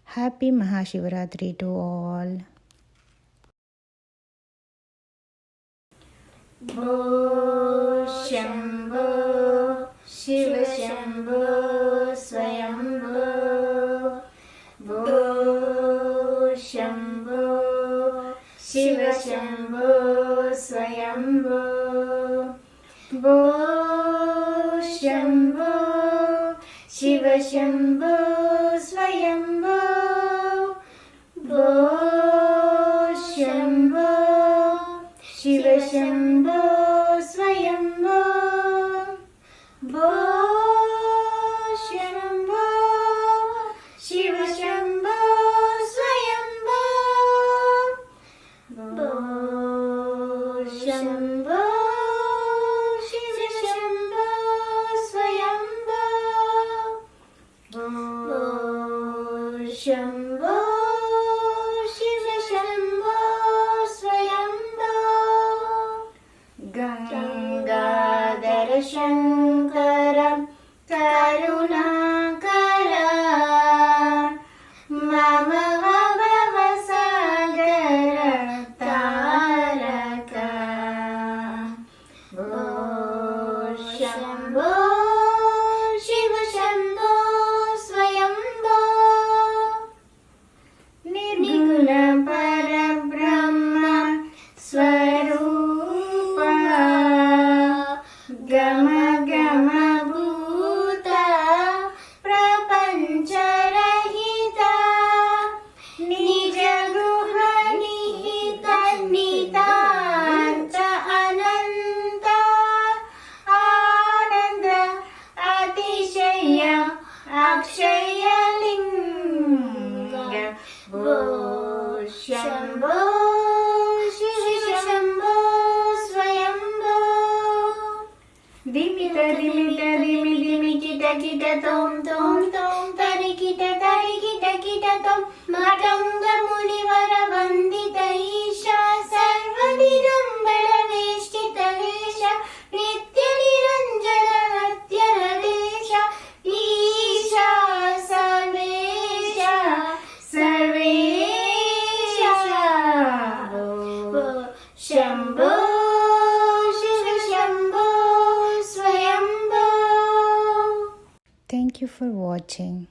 Happy Mahashivratri to all. भो शम्भो शिव शम्भो स्वयम्भो भो शम्भो शिव शम्भो स्वयम्भो भो शम्भो शिव शम्भो स्वयम्भो भो शम्भो शिव शम्भो स्वयम्भो भो शम्भो शिव शम्भो स्वयम्भो भो शम्भो शिव शम्भो स्वयम्भो भो शम्भो शिव शम्भो स्वयम्भो गङ्गाधर शङ्कर करुणाकर मम भवसागर तारक भो शम्भो शिव शम्भो स्वयम्भो निर्गुण परब्रह्म स्वरूप गम गम भूत प्रपञ्च रहित निज गुह निहित नितान्त अनन्त आनन्द अतिशय अक्षय लिंग भो शम्भो शिव शम्भो स्वयम्भो दिमित दिमित दिमि दिमि किट किट तोम तोम तोम तरि किट तोम मातंग मुनिवर वन्दित ईशा सर्वदिगम्बर वेष्टित वेश नित्य निरञ्जन नत्य नरेश ईशा सर्वेश सर्वेश भो Shambho Shiv Shambho स्वयम्भो Thank you for watching.